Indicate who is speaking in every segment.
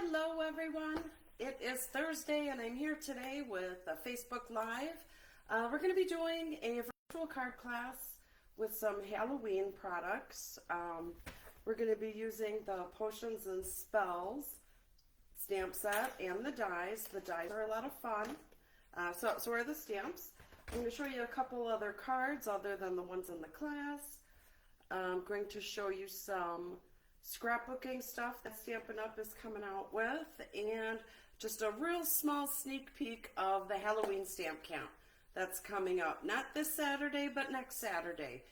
Speaker 1: Hello everyone, it is Thursday and I'm here today with a Facebook Live. We're going to be doing a virtual card class with some Halloween products. We're going to be using the Potions and Spells stamp set and the dies. The dies are a lot of fun. So are the stamps. I'm going to show you a couple other cards other than the ones in the class. I'm going to show you some scrapbooking stuff that Stampin' Up! Is coming out with, and just a real small sneak peek of the Halloween stamp count that's coming up. Not this Saturday, but next Saturday.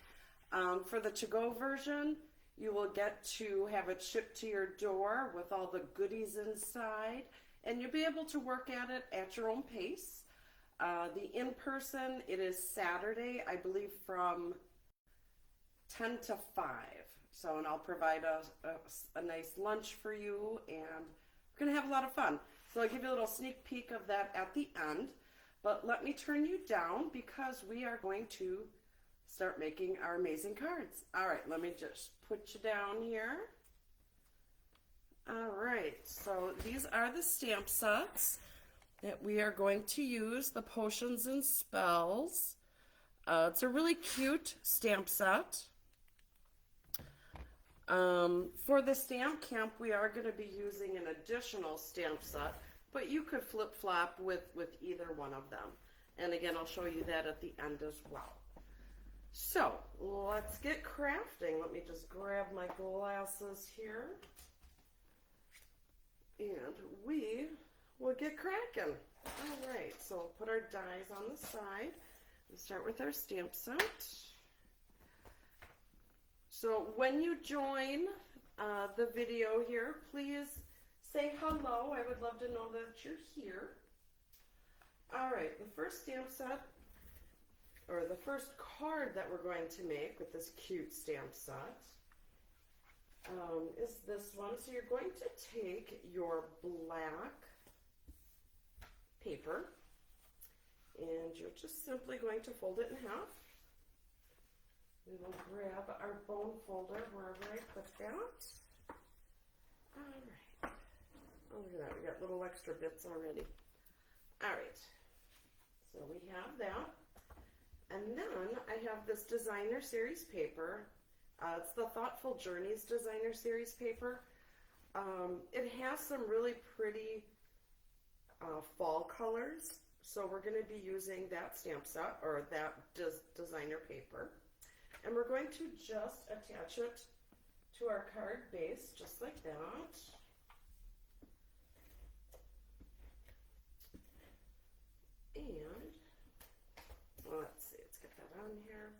Speaker 1: For the to-go version, you will get to have it shipped to your door with all the goodies inside, and you'll be able to work at it at your own pace. The in-person, it is Saturday, I believe, from 10 to 5. So, and I'll provide a nice lunch for you, and we're going to have a lot of fun. So I'll give you a little sneak peek of that at the end. But let me turn you down because we are going to start making our amazing cards. All right, let me just put you down here. All right, so these are the stamp sets that we are going to use, the Potions and Spells. It's a really cute stamp set. For the stamp camp, we are going to be using an additional stamp set, but you could flip-flop with either one of them. And again, I'll show you that at the end as well. So, let's get crafting. Let me just grab my glasses here. And we will get cracking. All right, so we'll put our dies on the side and start with our stamp set. So when you join the video here, please say hello. I would love to know that you're here. All right, the first stamp set, or the first card that we're going to make with this cute stamp set is this one. So you're going to take your black paper and you're just simply going to fold it in half. We will grab our bone folder wherever I put that. All right. Oh, look at that. We got little extra bits already. All right. So we have that. And then I have this designer series paper. It's the Thoughtful Journeys designer series paper. It has some really pretty fall colors. So we're going to be using that stamp set, or that designer paper. And we're going to just attach it to our card base, just like that. And let's see, let's get that on here.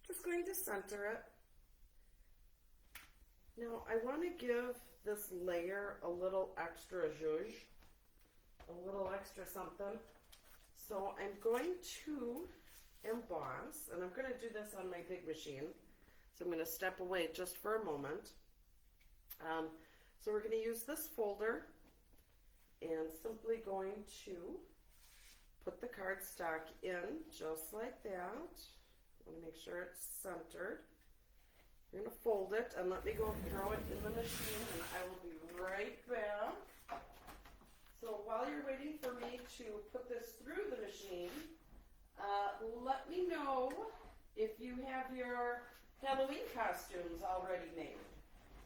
Speaker 1: Just going to center it. Now I want to give this layer a little extra zhuzh, a little extra something. So I'm going to emboss, and I'm going to do this on my big machine, so I'm going to step away just for a moment. So we're going to use this folder and simply going to put the cardstock in just like that. I want to make sure it's centered. You're going to fold it and let me go throw it in the machine, and I will be right back. So while you're waiting for me to put this through the machine, let me know if you have your Halloween costumes already made.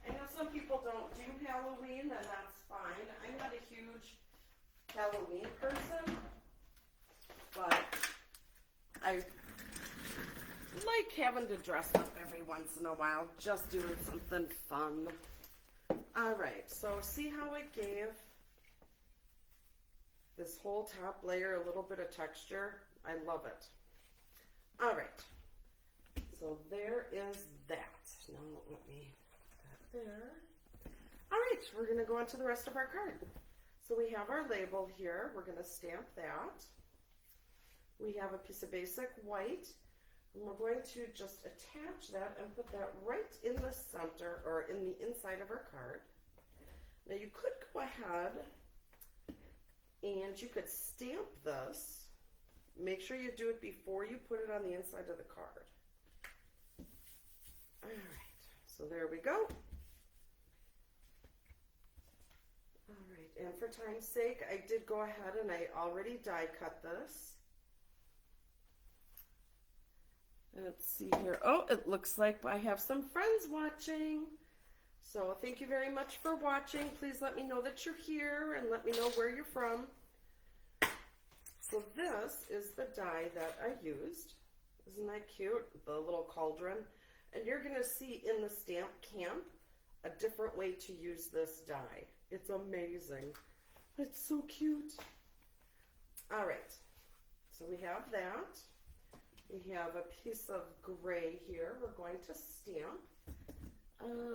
Speaker 1: I know some people don't do Halloween, and that's fine. I'm not a huge Halloween person, but I like having to dress up every once in a while, just doing something fun. All right, so see how I gave this whole top layer a little bit of texture? I love it. All right, so there is that. Now let me put that there. All right, we're going to go on to the rest of our card. So we have our label here. We're going to stamp that. We have a piece of basic white, and we're going to just attach that and put that right in the center, or in the inside of our card. Now you could go ahead and you could stamp this. Make sure you do it before you put it on the inside of the card. All right, so there we go. All time's sake, I did go ahead and I already die cut this. Let's see here. Oh, it looks like I have some friends watching. So thank you very much for watching. Please let me know that you're here and let me know where you're from. So this is the die that I used. Isn't that cute? The little cauldron. And you're going to see in the stamp camp a different way to use this die. It's amazing. It's so cute. All right. So we have that. We have a piece of gray here. We're going to stamp.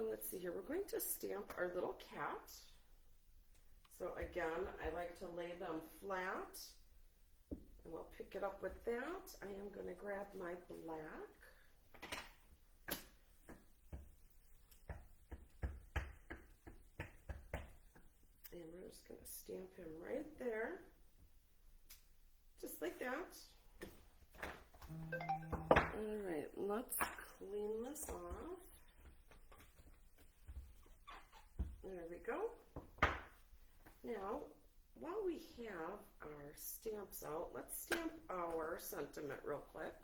Speaker 1: Let's see here. We're going to stamp our little cat. So again, I like to lay them flat. And we'll pick it up with that. I am going to grab my black. And we're just going to stamp him right there. Just like that. All right, let's clean this off. There we go. Now, while we have our stamps out, let's stamp our sentiment real quick.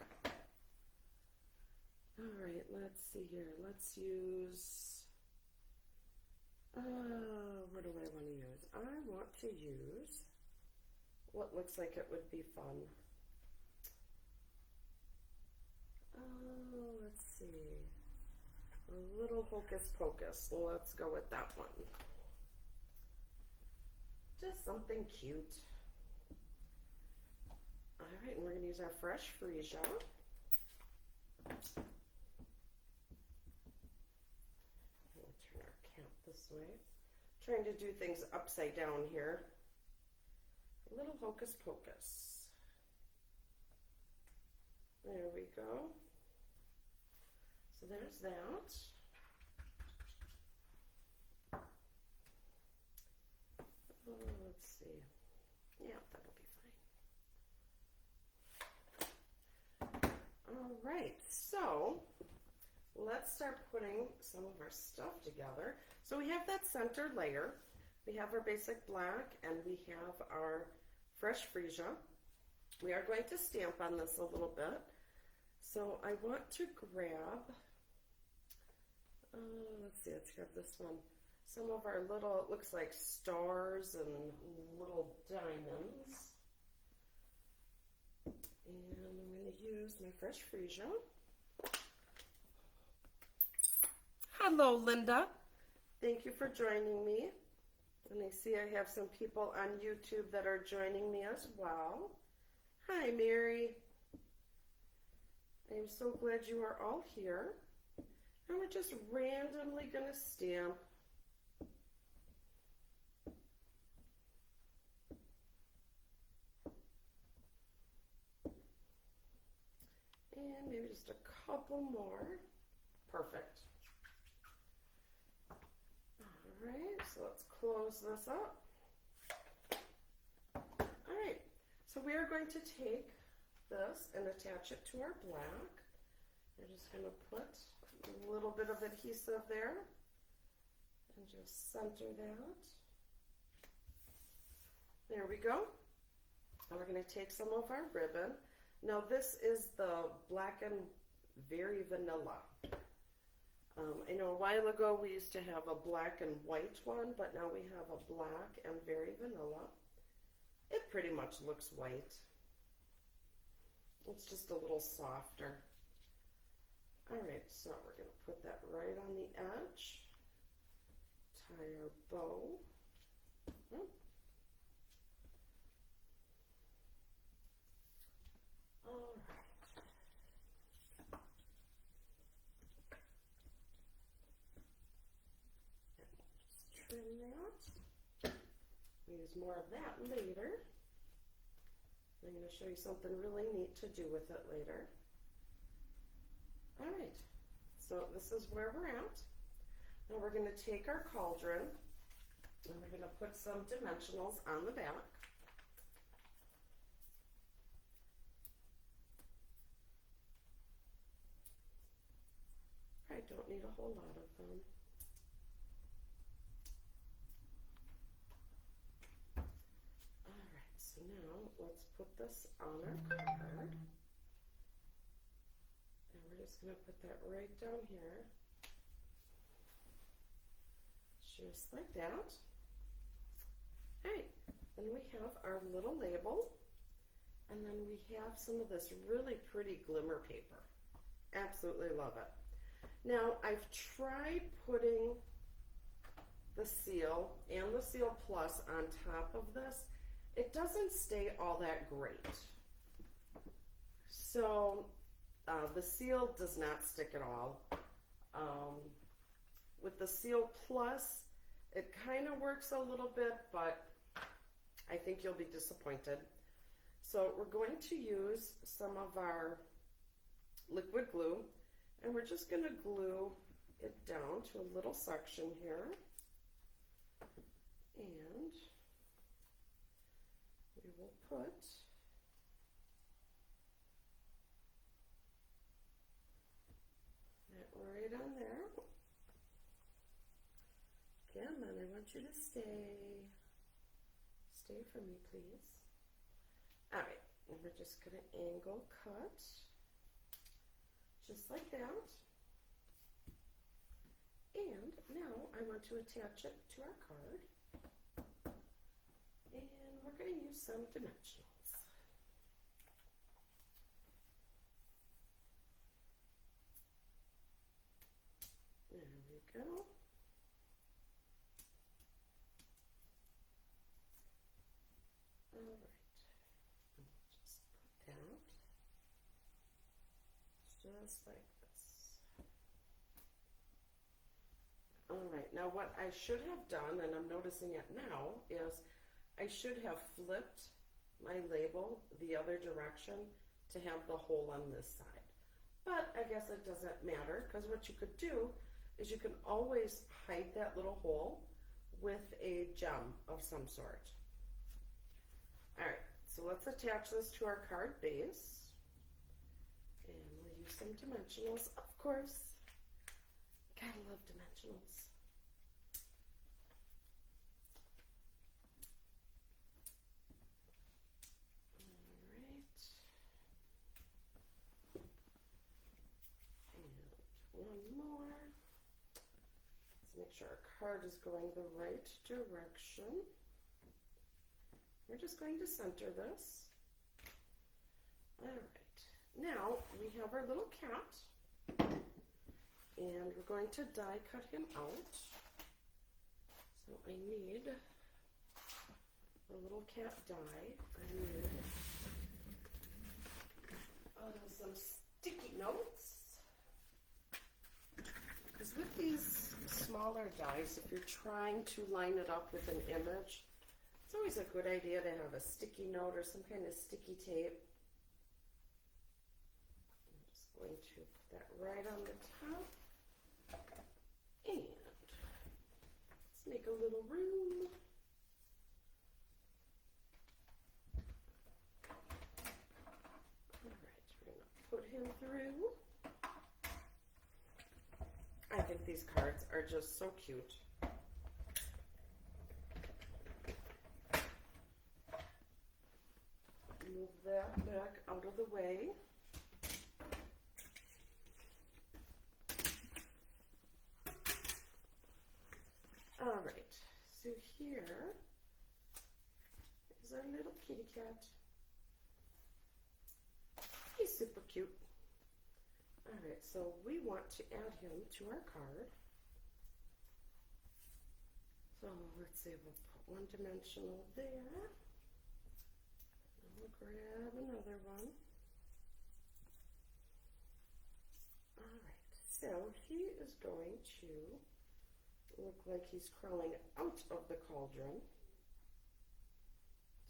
Speaker 1: All right, let's see here. Let's use, what do I want to use? I want to use what looks like it would be fun. Let's see. A little hocus pocus. Let's go with that one. Just something cute. All right, and we're going to use our fresh freesia. We'll turn our cap this way. Trying to do things upside down here. A little hocus pocus. There we go. So there's that. Let's see. Yeah, that'll be fine. All right, so let's start putting some of our stuff together. So we have that center layer. We have our basic black and we have our fresh freesia. We are going to stamp on this a little bit. So I want to grab, let's grab this one. Some of our little, it looks like stars and little diamonds. And I'm going to use my fresh freesia. Hello, Linda. Thank you for joining me. And I see I have some people on YouTube that are joining me as well. Hi, Mary. I'm so glad you are all here. And we're just randomly going to stamp. And maybe just a couple more. Perfect. All right, so let's close this up. All right, so we are going to take this and attach it to our black. We're just going to put a little bit of adhesive there and just center that. There we go. And we're going to take some of our ribbon. Now this is the Black and Very Vanilla. I know a while ago we used to have a black and white one, but now we have a black and very vanilla. It pretty much looks white. It's just a little softer. All right, so we're going to put that right on the edge. Tie our bow. All right. Just trim that. Use more of that later. I'm going to show you something really neat to do with it later. All right, so this is where we're at. Now we're going to take our cauldron and we're going to put some dimensionals on the back. I don't need a whole lot of them. let's put this on our card. And we're just going to put that right down here. Just like that. Alright, then we have our little label, and then we have some of this really pretty glimmer paper. Absolutely love it. Now, I've tried putting the seal and the Seal Plus on top of this. It doesn't stay all that great. So, the seal does not stick at all. With the Seal Plus, it kind of works a little bit, but I think you'll be disappointed. So we're going to use some of our liquid glue, and we're just going to glue it down to a little section here. And we will put that right on there. Come on, I want you to stay. Stay for me, please. All right, and we're just going to angle cut, just like that. And now I want to attach it to our card. And we're going to use some dimensionals. There we go. Alright, just put that just like this. Alright, now what I should have done, and I'm noticing it now, is I should have flipped my label the other direction to have the hole on this side. But I guess it doesn't matter, because what you could do is you can always hide that little hole with a gem of some sort. Alright, so let's attach this to our card base. And we'll use some dimensionals, of course. Gotta love dimensionals. Alright. And one more. Let's make sure our card is going the right direction. We're just going to center this. All right, now we have our little cat, and we're going to die cut him out. So I need a little cat die. I need some sticky notes. Because with these smaller dies, if you're trying to line it up with an image, it's always a good idea to have a sticky note or some kind of sticky tape. I'm just going to put that right on the top. And let's make a little room. Alright, we're going to put him through. I think these cards are just so cute. Move that back out of the way. All right, so here is our little kitty cat. He's super cute. All right, so we want to add him to our card. So let's see, we'll put one dimensional there. We'll grab another one. All right, so he is going to look like he's crawling out of the cauldron.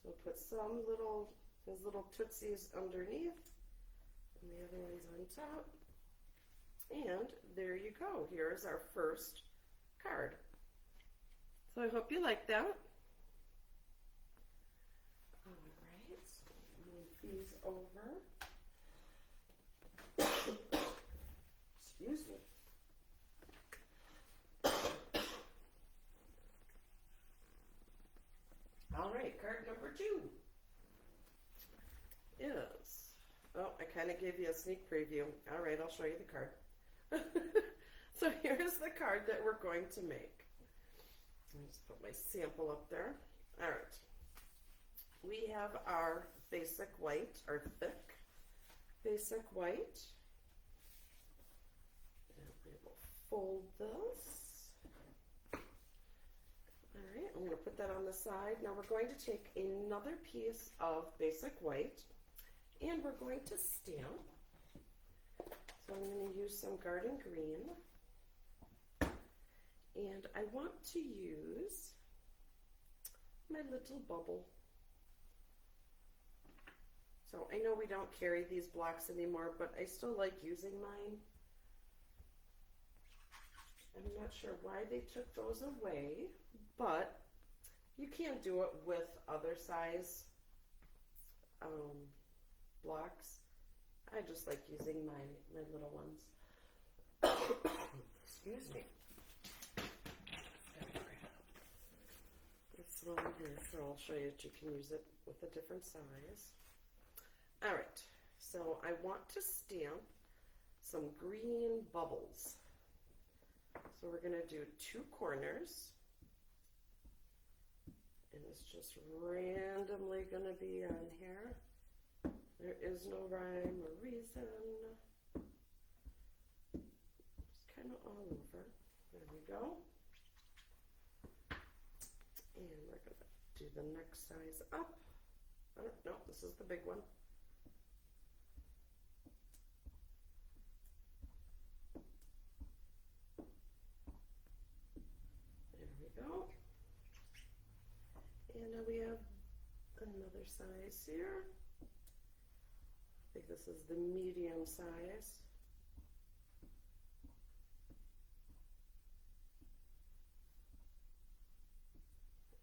Speaker 1: So we'll put his little tootsies underneath, and the other one's on top. And there you go. Here is our first card. So I hope you like that. These over. Excuse me. All right, card number 2. kind of gave you a sneak preview. All right, I'll show you the card. So here's the card that we're going to make. I'll just put my sample up there. All right. We have our basic white, our thick basic white. And we will fold this. All right, I'm going to put that on the side. Now we're going to take another piece of basic white and we're going to stamp. So I'm going to use some garden green. And I want to use my little bubble. So I know we don't carry these blocks anymore, but I still like using mine. I'm not sure why they took those away, but you can't do it with other size blocks. I just like using my little ones. Excuse me. This one here, so I'll show you that you can use it with a different size. All right, so I want to stamp some green bubbles. So we're going to do 2 corners. And it's just randomly going to be on here. There is no rhyme or reason. Just kind of all over. There we go. And we're going to do the next size up. Oh, no, this is the big one. There we go. And now we have another size here. I think this is the medium size.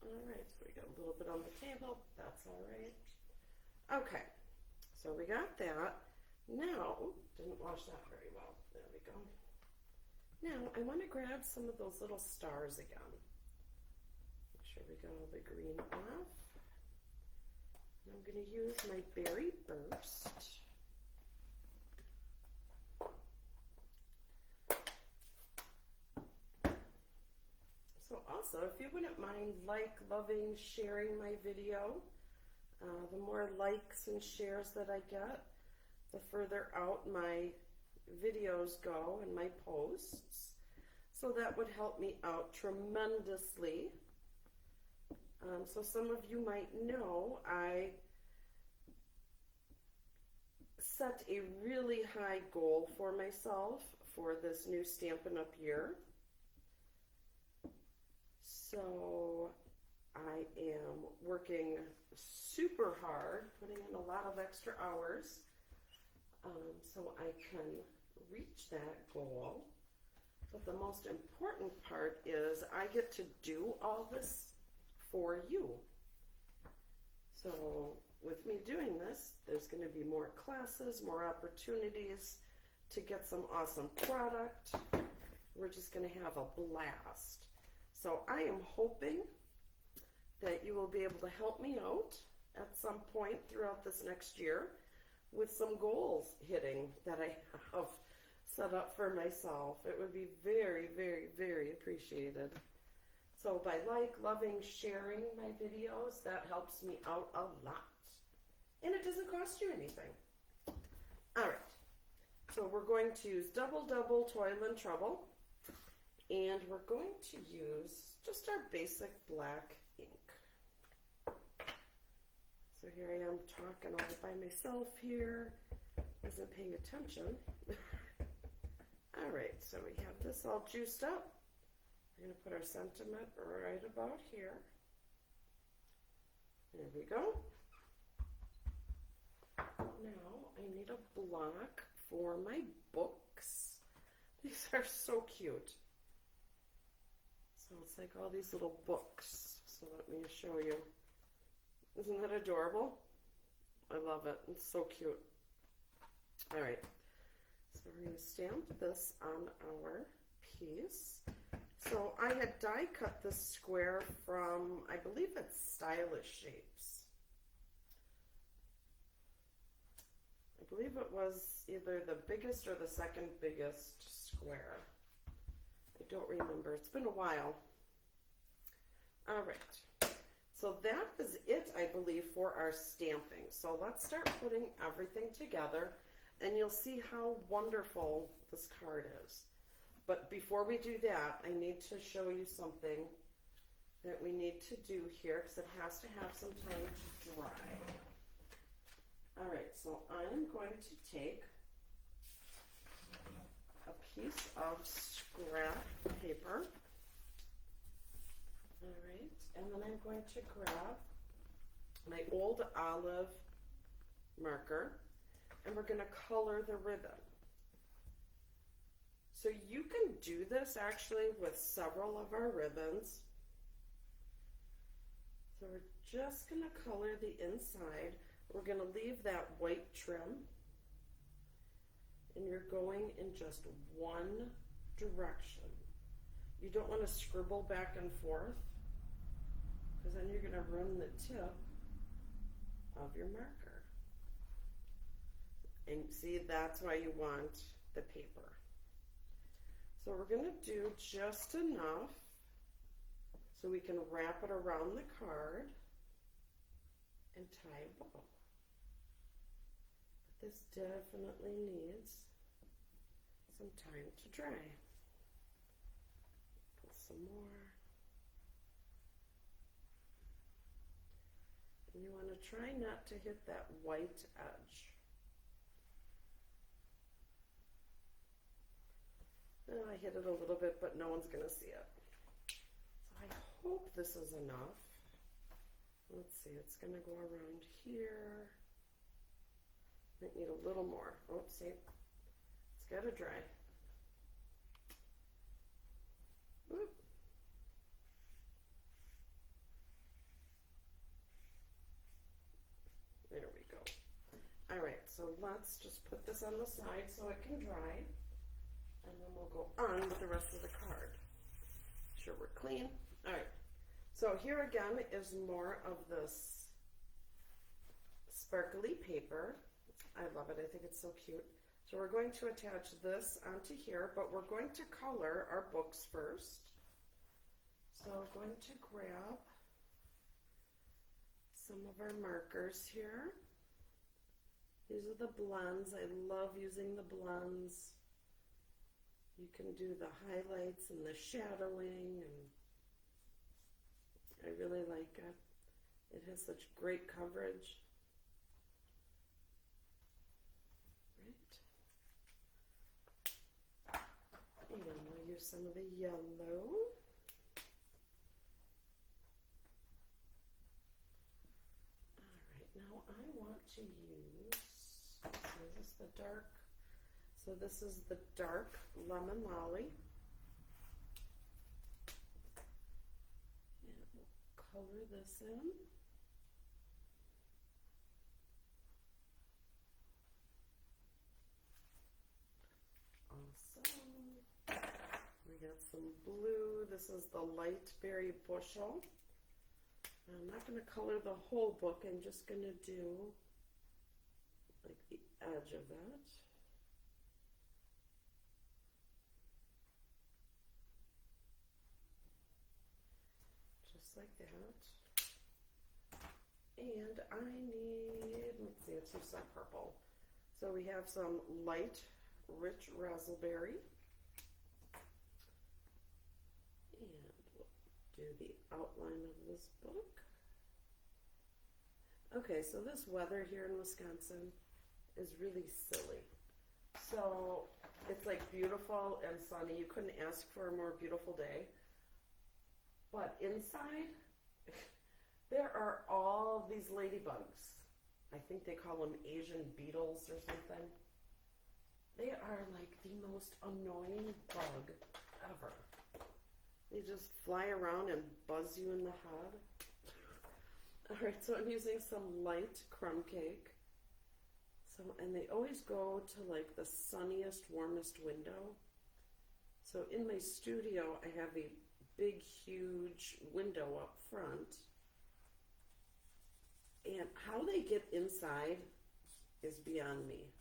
Speaker 1: All right, so we got a little bit on the table. That's all right. Okay, so we got that. Now, didn't wash that very well. There we go. Now, I want to grab some of those little stars again. Make sure we got all the green off. I'm going to use my berry burst. So also, if you wouldn't mind loving, sharing my video, the more likes and shares that I get, the further out my videos go and my posts. So that would help me out tremendously. So some of you might know I set a really high goal for myself for this new Stampin' Up! Year. So I am working super hard, putting in a lot of extra hours, so I can reach that goal. But the most important part is I get to do all this for you. So with me doing this, there's going to be more classes, more opportunities to get some awesome product. We're just going to have a blast. So I am hoping that you will be able to help me out at some point throughout this next year with some goals hitting that I have set up for myself. It would be very, very, very appreciated. So by loving, sharing my videos, that helps me out a lot. And it doesn't cost you anything. All right. So we're going to use Double Double Toil and Trouble. And we're going to use just our basic black ink. So here I am talking all by myself here. Isn't paying attention. All right, so we have this all juiced up. We're going to put our sentiment right about here. There we go. Now I need a block for my books. These are so cute. So it's like all these little books. So let me show you. Isn't that adorable? I love it. It's so cute. All right. So we're going to stamp this on our piece. So I had die cut this square from, I believe it's Stylish Shapes. I believe it was either the biggest or the second biggest square. I don't remember. It's been a while. All right. So that is it, I believe, for our stamping. So let's start putting everything together, and you'll see how wonderful this card is. But before we do that, I need to show you something that we need to do here, because it has to have some time to dry. All right, so I'm going to take a piece of scrap paper. All right, and then I'm going to grab my old olive marker, and we're going to color the ribbon. So you can do this actually with several of our ribbons. So we're just going to color the inside. We're going to leave that white trim, and you're going in just one direction. You don't want to scribble back and forth, because then you're going to ruin the tip of your marker. And see, that's why you want the paper. So we're going to do just enough so we can wrap it around the card and tie a bow. But this definitely needs some time to dry. Put some more. And you want to try not to hit that white edge. Oh, I hit it a little bit, but no one's going to see it. So I hope this is enough. Let's see, it's going to go around here. Might need a little more. Oh, see, it's got to dry. Whoop. There we go. All right, so let's just put this on the side so it can dry, and then we'll go on with the rest of the card. Make sure we're clean. All right, so here again is more of this sparkly paper. I love it. I think it's so cute. So we're going to attach this onto here, but we're going to color our books first. So I'm going to grab some of our markers here. These are the blends. I love using the blends. You can do the highlights and the shadowing, and I really like it. It has such great coverage. Right. And we'll use some of the yellow. Now I want to use, so this is the dark, so this is the dark lemon lolly. And we'll color this in. Awesome. We got some blue. This is the light berry bushel. I'm not going to color the whole book, I'm just going to do like the edge of it. Just like that. And I need, let's see, let's use some purple. So we have some light, rich raspberry. And we'll do the outline of this book. Okay, so this weather here in Wisconsin is really silly. So it's like beautiful and sunny. You couldn't ask for a more beautiful day. But inside, there are all these ladybugs. I think they call them Asian beetles or something. They are like the most annoying bug ever. They just fly around and buzz you in the head. Alright, so I'm using some light crumb cake. So, and they always go to like the sunniest, warmest window. So in my studio, I have a big, huge window up front. And how they get inside is beyond me.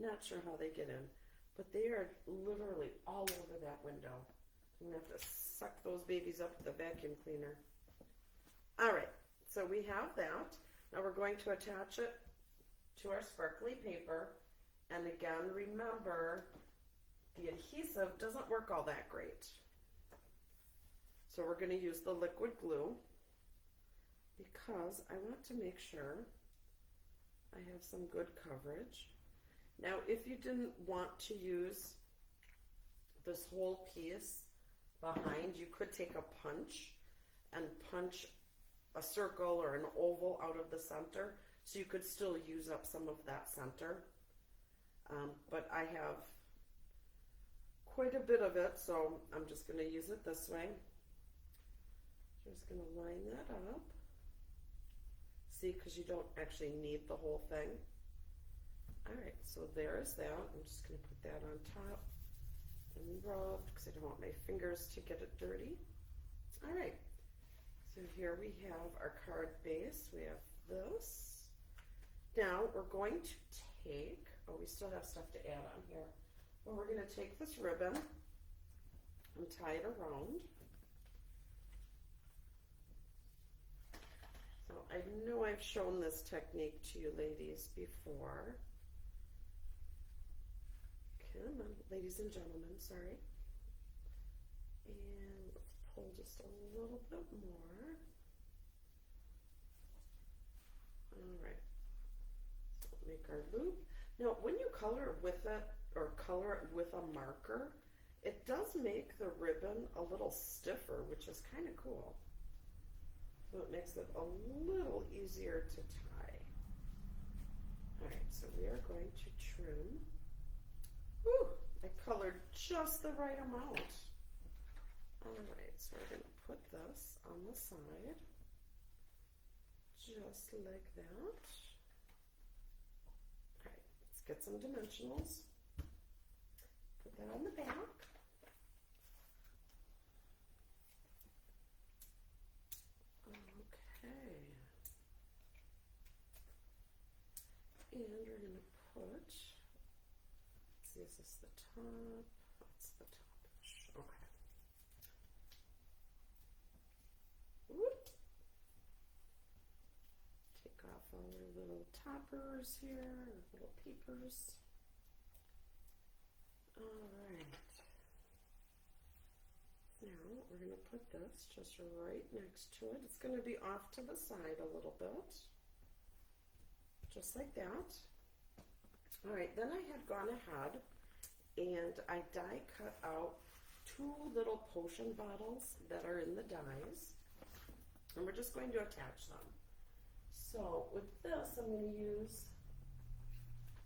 Speaker 1: Not sure how they get in, but they are literally all over that window. I'm gonna have to suck those babies up with the vacuum cleaner. All right, so we have that. Now we're going to attach it to our sparkly paper. And again, remember, the adhesive doesn't work all that great. So we're going to use the liquid glue because I want to make sure I have some good coverage. Now, if you didn't want to use this whole piece behind, you could take a punch and punch a circle or an oval out of the center, so you could still use up some of that center. But I have quite a bit of it, so I'm just going to use it this way. Just going to line that up. See, because you don't actually need the whole thing. Alright, so there's that. I'm just going to put that on top and rub because I don't want my fingers to get it dirty. Alright, so here we have our card base. We have this. Now we're going to take, oh, we still have stuff to add on here. Well, we're going to take this ribbon and tie it around. So I know I've shown this technique to you ladies before. Come on, ladies and gentlemen, sorry. And let's pull just a little bit more. All right, so make our loop. Now, when you color with it, or color it with a marker, it does make the ribbon a little stiffer, which is kind of cool. So it makes it a little easier to tie. All right, so we are going to trim. Whew, I colored just the right amount. All right, so we're going to put this on the side, just like that. All right, let's get some dimensionals. Put that on the back. Okay. And we're going to put, let's see, is this the top? That's the top-ish. Okay. Whoop. Take off all our little toppers here, our little papers. All right. Now we're going to put this just right next to it. It's going to be off to the side a little bit, just like that. All right, then I had gone ahead and I die cut out 2 little potion bottles that are in the dies, and we're just going to attach them. So with this, I'm going to use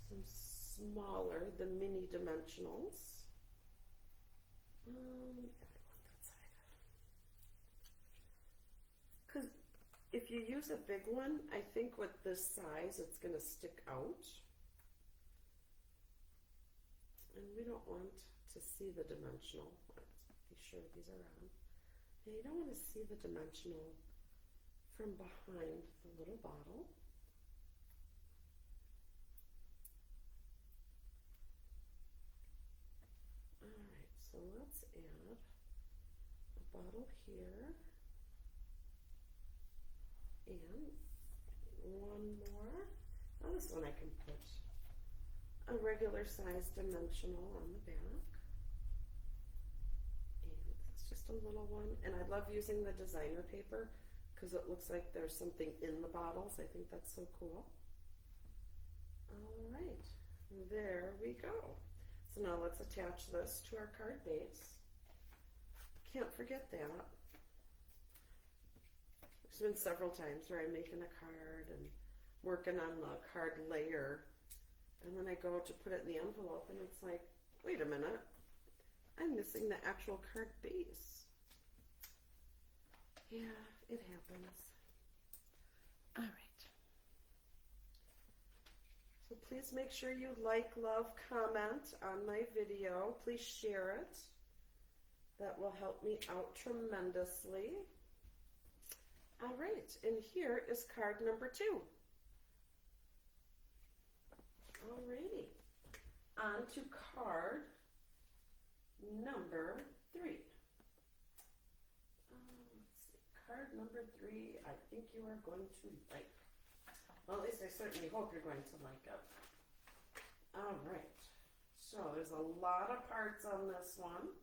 Speaker 1: some smaller, the mini dimensionals. Because if you use a big one, I think with this size, it's going to stick out. And we don't want to see the dimensional. Let's be sure these are on. And you don't want to see the dimensional from behind the little bottle. Alright, so let's add a bottle here. And one more. Now this one I can put a regular size dimensional on the back. And it's just a little one. And I love using the designer paper because it looks like there's something in the bottles. I think that's so cool. All right, there we go. So now let's attach this to our card base. Can't forget that. There's been several times where I'm making a card and working on the card layer, and then I go to put it in the envelope and it's like, wait a minute, I'm missing the actual card base. Yeah, it happens. All right. So please make sure you like, love, comment on my video. Please share it. That will help me out tremendously. All right, and here is card number 2. Alrighty. on to card number 3. Let's see, card number 3, I think you are going to like. Well, at least I certainly hope you're going to like it. All right, so there's a lot of parts on this one.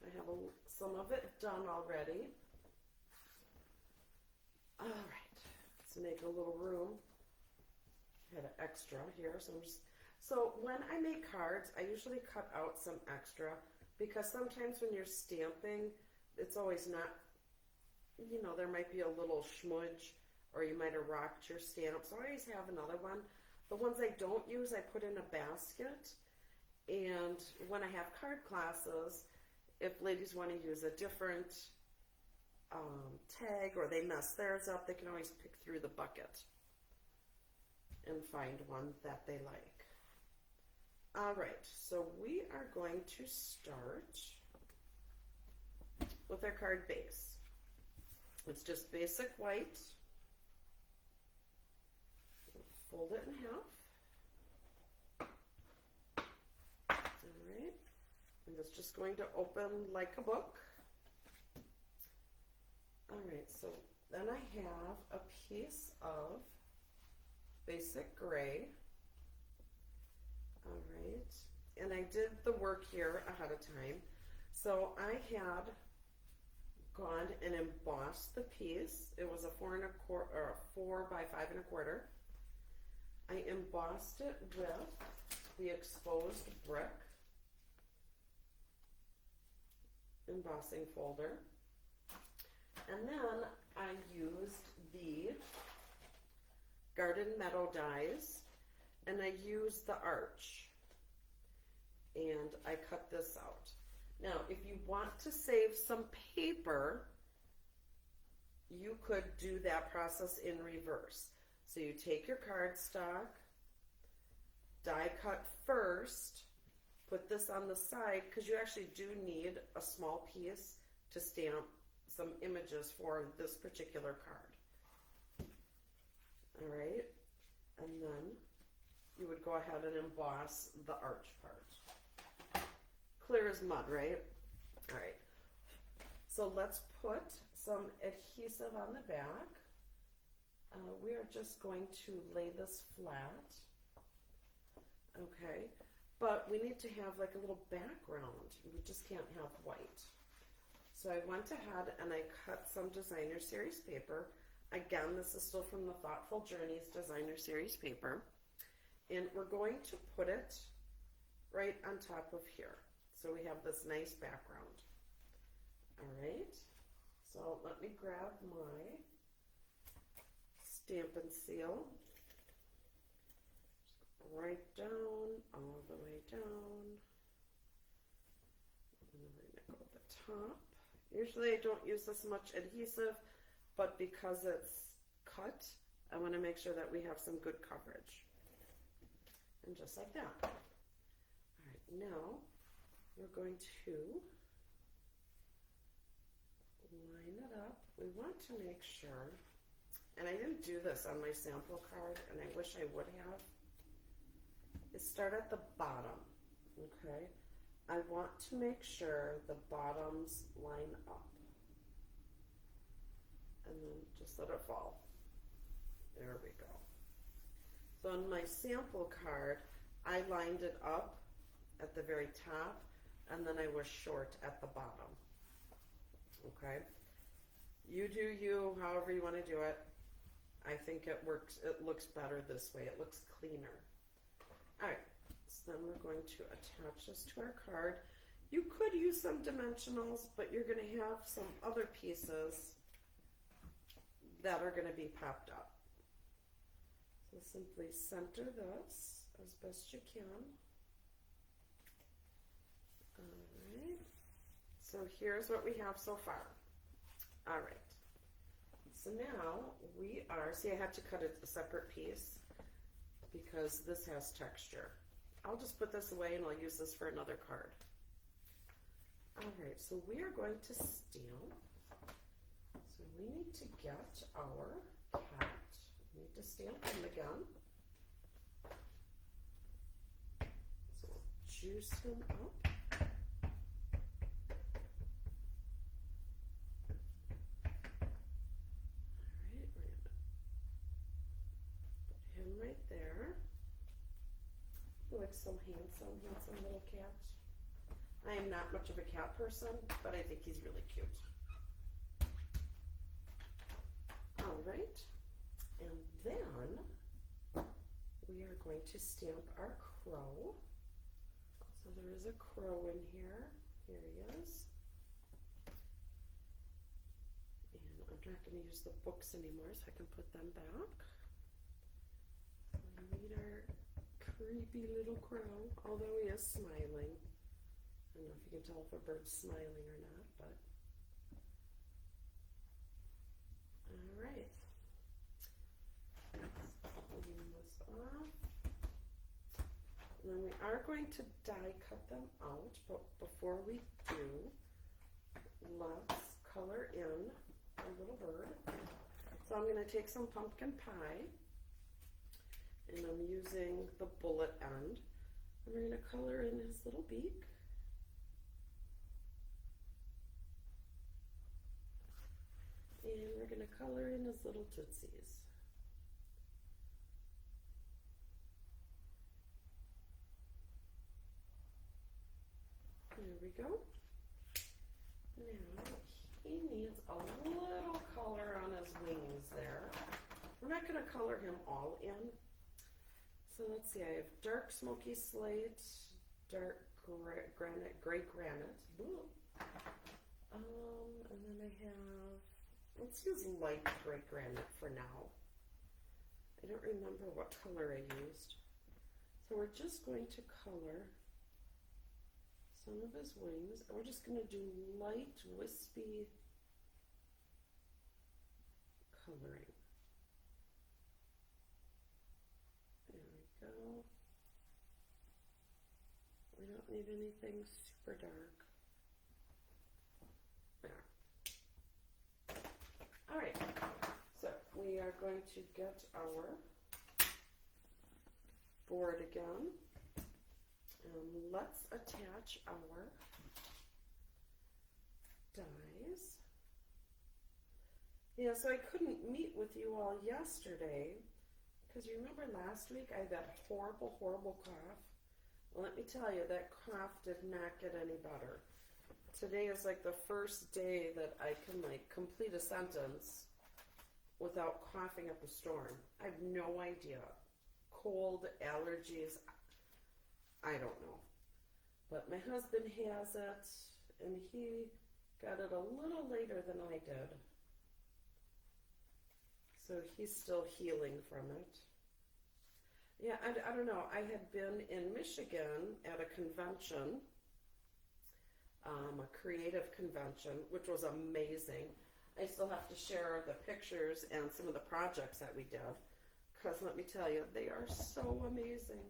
Speaker 1: I have some of it done already. All right, let's make a little room. I had an extra here, so when I make cards, I usually cut out some extra because sometimes when you're stamping, it's always not, you know, there might be a little smudge or you might have rocked your stamp. So I always have another one. The ones I don't use, I put in a basket. And when I have card classes, if ladies want to use a different tag or they mess theirs up, they can always pick through the bucket and find one that they like. All right, so we are going to start with our card base. It's just basic white. Fold it in half. All right, and it's just going to open like a book. All right, so then I have a piece of basic gray. All right, and I did the work here ahead of time. So I had gone and embossed the piece. It was a 4 by 5 1/4. I embossed it with the exposed brick embossing folder. And then I used the Garden Meadow dies, and I used the arch, and I cut this out. Now, if you want to save some paper, you could do that process in reverse. So you take your cardstock, die cut first, put this on the side, because you actually do need a small piece to stamp some images for this particular card. All right, and then you would go ahead and emboss the arch part. Clear as mud, right? All right, so let's put some adhesive on the back. We are just going to lay this flat, okay? But we need to have like a little background. We just can't have white. So I went ahead and I cut some designer series paper. Again, this is still from the Thoughtful Journeys designer series paper. And we're going to put it right on top of here. So we have this nice background. All right, so let me grab my Stampin' seal, right down, all the way down, and then we're going to go to the top. Usually I don't use this much adhesive, but because it's cut, I want to make sure that we have some good coverage. And just like that. All right, now we're going to line it up. We want to make sure, and I didn't do this on my sample card, and I wish I would have, is start at the bottom, okay? I want to make sure the bottoms line up. And then just let it fall. There we go. So on my sample card, I lined it up at the very top, and then I was short at the bottom, okay? You do you, however you want to do it. I think it works, it looks better this way. It looks cleaner. All right, so then we're going to attach this to our card. You could use some dimensionals, but you're going to have some other pieces that are going to be popped up. So simply center this as best you can. All right, so here's what we have so far. All right. So now we are, see, I had to cut a separate piece because this has texture. I'll just put this away and I'll use this for another card. All right, so we are going to stamp. So we need to get our cat. We need to stamp him again. juice him up. Alright, we're going to put him right there. He looks so handsome, handsome little cat. I am not much of a cat person, but I think he's really cute. Alright, and then we are going to stamp our crow. So there is a crow in here. Here he is. And I'm not going to use the books anymore, so I can put them back. So we need our creepy little crow, although he is smiling. I don't know if you can tell if a bird's smiling or not, but all right. Clean this off. And then we are going to die cut them out, but before we do, let's color in a little bird. So I'm going to take some pumpkin pie, and I'm using the bullet end. And we're going to color in his little beak. And we're going to color in his little tootsies. There we go. Now he needs a little color on his wings there. We're not going to color him all in. So let's see, I have dark smoky slate, dark gray granite. Ooh. And then I have, let's use light gray granite for now. I don't remember what color I used. So we're just going to color some of his wings. And we're just going to do light, wispy coloring. There we go. We don't need anything super dark. There. All right, so we are going to get our board again. Let's attach our dies. Yeah, so I couldn't meet with you all yesterday because you remember last week I had that horrible, horrible cough. Well, let me tell you, that cough did not get any better. Today is like the first day that I can like complete a sentence without coughing up a storm. I have no idea. Cold, allergies, I don't know. But my husband has it, and he got it a little later than I did. So he's still healing from it. Yeah, I don't know. I had been in Michigan at a convention, a creative convention, which was amazing. I still have to share the pictures and some of the projects that we did, because let me tell you, they are so amazing.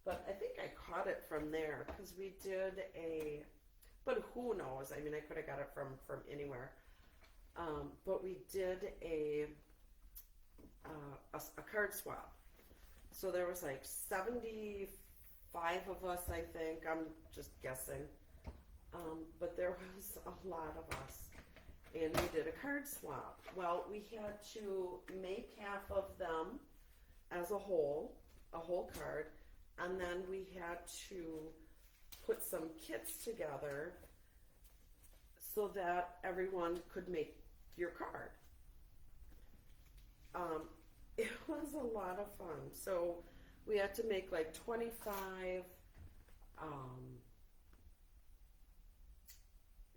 Speaker 1: But I think I caught it from there, because we did but who knows? I mean, I could have got it from anywhere. But we did a card swap. So there was like 75 of us, I think. I'm just guessing. But there was a lot of us. And we did a card swap. Well, we had to make half of them as a whole card. And then we had to put some kits together so that everyone could make your card. It was a lot of fun. So we had to make like 25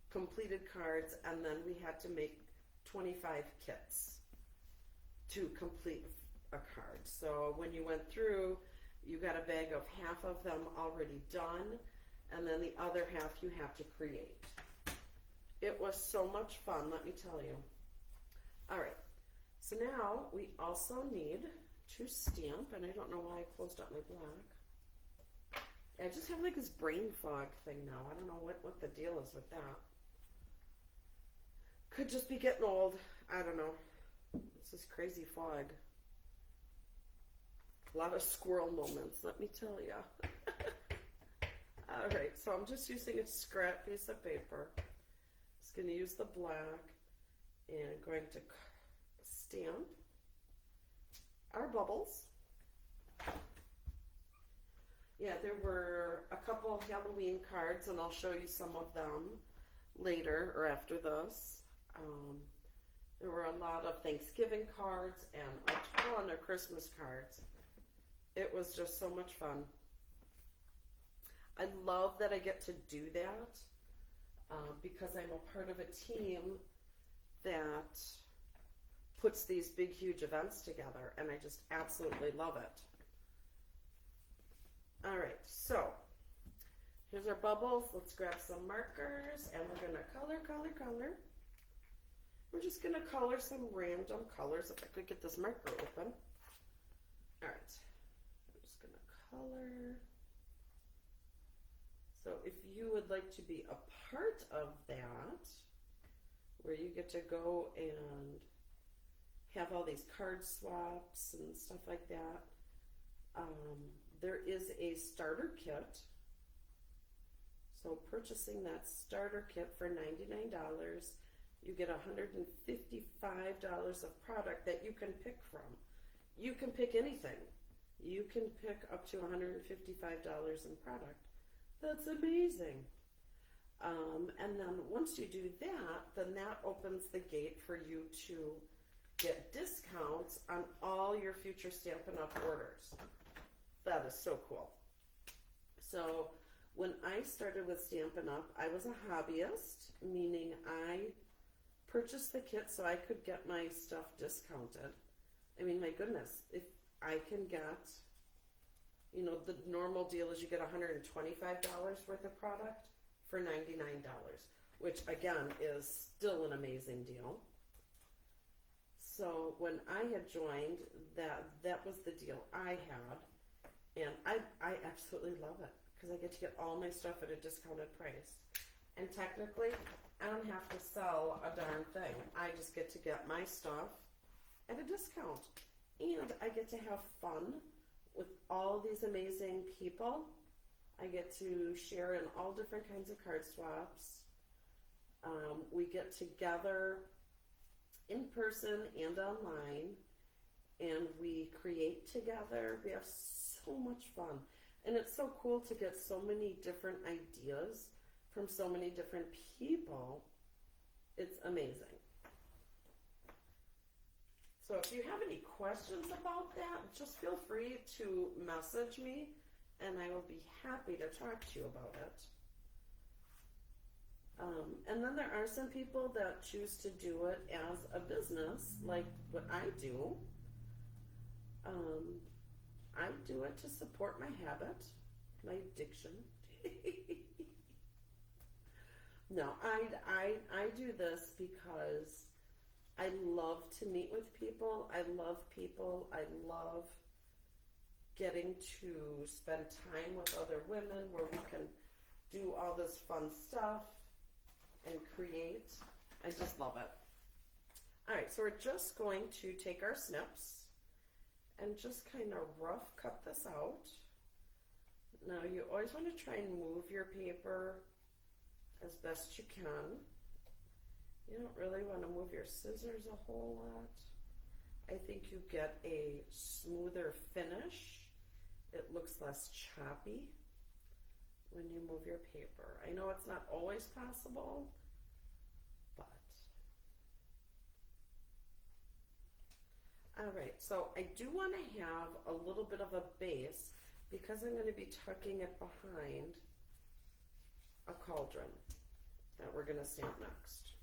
Speaker 1: completed cards, and then we had to make 25 kits to complete a card. So when you went through, you got a bag of half of them already done, and then the other half you have to create. It was so much fun, let me tell you. All right, so now we also need to stamp, and I don't know why I closed up my black. I just have like this brain fog thing now. I don't know what the deal is with that. Could just be getting old. I don't know. It's this crazy fog. A lot of squirrel moments, let me tell you. All right, so I'm just using a scrap piece of paper. Just going to use the black and going to stamp our bubbles. Yeah, there were a couple Halloween cards, and I'll show you some of them later or after this. There were a lot of Thanksgiving cards and a ton of Christmas cards. It was just so much fun. I love that I get to do that because I'm a part of a team that puts these big, huge events together, and I just absolutely love it. All right, so here's our bubbles. Let's grab some markers, and we're gonna color. We're just gonna color some random colors. If I could get this marker open. All right, I'm just gonna color. So if you would like to be a part of that, where you get to go and have all these card swaps and stuff like that, there is a starter kit. So purchasing that starter kit for $99, you get $155 of product that you can pick from. You can pick anything. You can pick up to $155 in product. That's amazing. And then once you do that, then that opens the gate for you to get discounts on all your future Stampin' Up! Orders. That is so cool. So when I started with Stampin' Up!, I was a hobbyist, meaning I purchased the kit so I could get my stuff discounted. I mean, my goodness, if I can get, you know, the normal deal is you get $125 worth of product for $99, which again is still an amazing deal. So when I had joined, that was the deal I had, and I absolutely love it because I get to get all my stuff at a discounted price. And technically, I don't have to sell a darn thing. I just get to get my stuff at a discount. And I get to have fun with all these amazing people. I get to share in all different kinds of card swaps. We get together in person and online, and we create together. We have so much fun. And it's so cool to get so many different ideas from so many different people. It's amazing. So if you have any questions about that, just feel free to message me, and I will be happy to talk to you about it. And then there are some people that choose to do it as a business, like what I do. I do it to support my habit, my addiction. No, I do this because I love to meet with people. I love people. I love getting to spend time with other women where we can do all this fun stuff and create. I just love it. All right, so we're just going to take our snips and just kind of rough cut this out. Now you always want to try and move your paper as best you can. You don't really want to move your scissors a whole lot. I think you get a smoother finish. It looks less choppy when you move your paper. I know it's not always possible, but. All right, so I do want to have a little bit of a base because I'm going to be tucking it behind a cauldron that we're going to stamp next.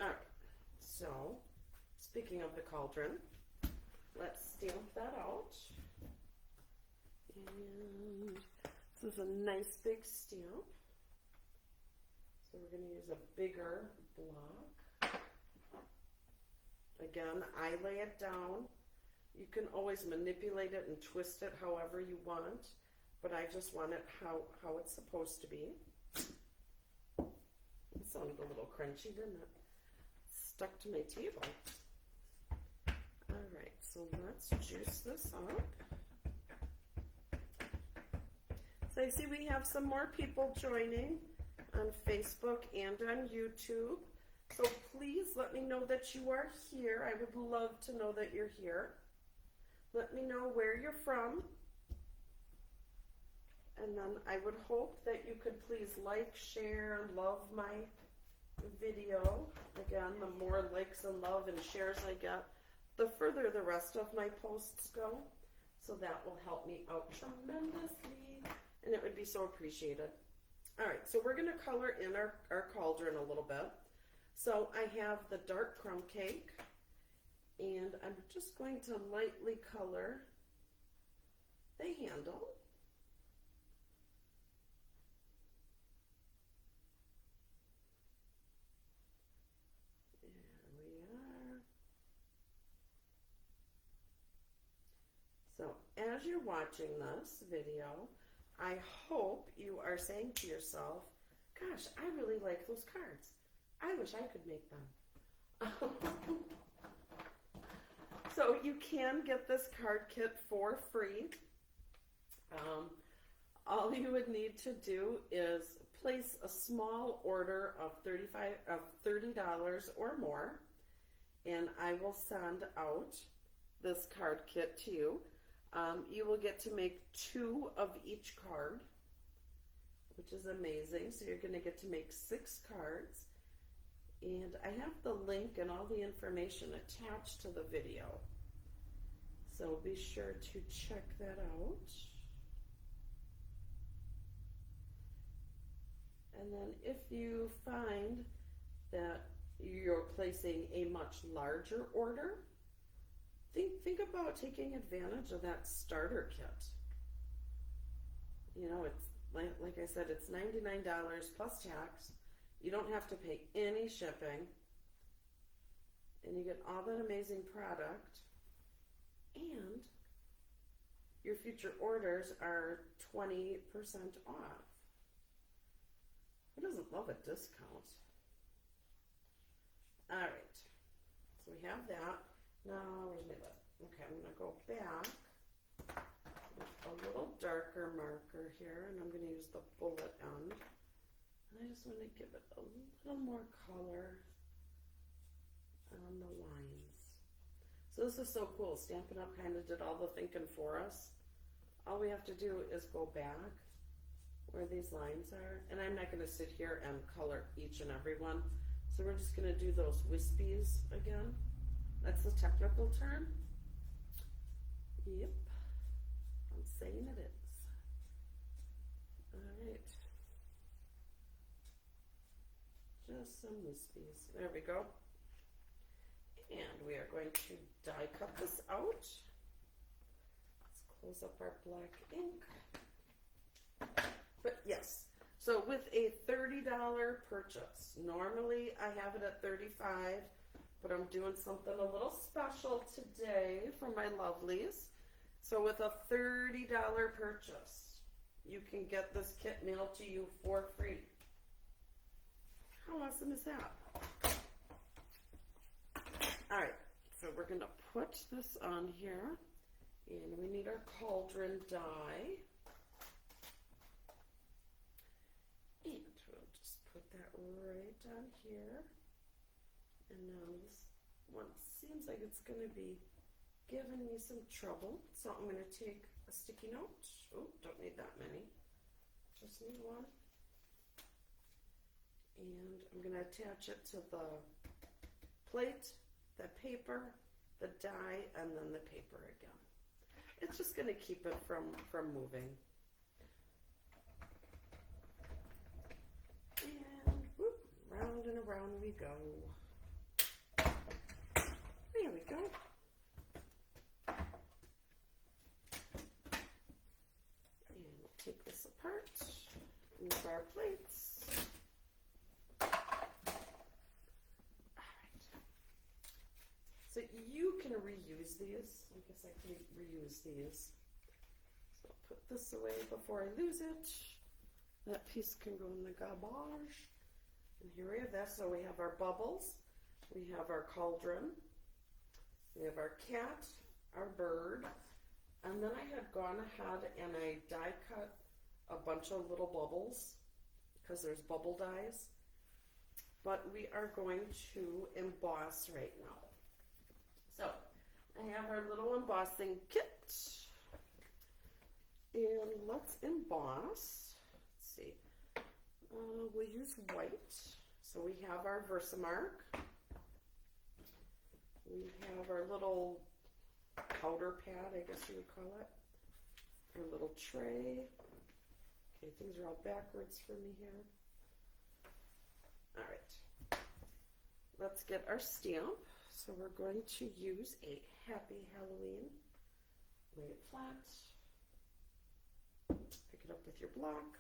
Speaker 1: All right, so speaking of the cauldron, let's stamp that out. And this is a nice big stamp. So we're going to use a bigger block. Again, I lay it down. You can always manipulate it and twist it however you want, but I just want it how it's supposed to be. It sounded a little crunchy, didn't it? Stuck to my table. All right, so let's juice this up. So I see we have some more people joining on Facebook and on YouTube. So please let me know that you are here. I would love to know that you're here. Let me know where you're from. And then I would hope that you could please like, share, and love my video. Again, the more likes and love and shares I get, the further the rest of my posts go. So that will help me out tremendously, and it would be so appreciated. All right, so we're going to color in our cauldron a little bit. So I have the dark crumb cake, and I'm just going to lightly color the handle. So as you're watching this video, I hope you are saying to yourself, gosh, I really like those cards. I wish I could make them. So you can get this card kit for free. All you would need to do is place a small order of $30 or more, and I will send out this card kit to you. You will get to make 2 of each card, which is amazing. So you're going to get to make 6 cards. And I have the link and all the information attached to the video. So be sure to check that out. And then if you find that you're placing a much larger order, think about taking advantage of that starter kit. You know, it's like I said, it's $99 plus tax. You don't have to pay any shipping, and you get all that amazing product, and your future orders are 20% off. Who doesn't love a discount? All right, so we have that. Now, where's my list? Okay, I'm going to go back with a little darker marker here, and I'm going to use the bullet end. And I just want to give it a little more color on the lines. So this is so cool. Stampin' Up! Kind of did all the thinking for us. All we have to do is go back where these lines are. And I'm not going to sit here and color each and every one. So we're just going to do those wispies again. That's the technical term. Yep, I'm saying it is. All right. Just some wispies. There we go. And we are going to die cut this out. Let's close up our black ink. But yes, so with a $30 purchase, normally I have it at $35, but I'm doing something a little special today for my lovelies. So with a $30 purchase, you can get this kit mailed to you for free. How awesome is that? All right, so we're going to put this on here, and we need our cauldron die. And we'll just put that right on here. And now this one seems like it's going to be giving me some trouble, so I'm going to take a sticky note. Oh, don't need that many. Just need one. And I'm going to attach it to the plate, the paper, the die, and then the paper again. It's just going to keep it from moving. And whoop, round and around we go. There we go. And we'll take this apart, move our plates. So you can reuse these. I guess I can reuse these. So I'll put this away before I lose it. That piece can go in the garbage. And here we have that. So we have our bubbles. We have our cauldron. We have our cat, our bird. And then I had gone ahead and I die cut a bunch of little bubbles because there's bubble dies. But we are going to emboss right now. So I have our little embossing kit. And let's emboss. Let's see. We'll use white. So we have our Versamark. We have our little powder pad, I guess you would call it. Our little tray. Okay, things are all backwards for me here. All right. Let's get our stamp. So we're going to use a Happy Halloween. Lay it flat. Pick it up with your block.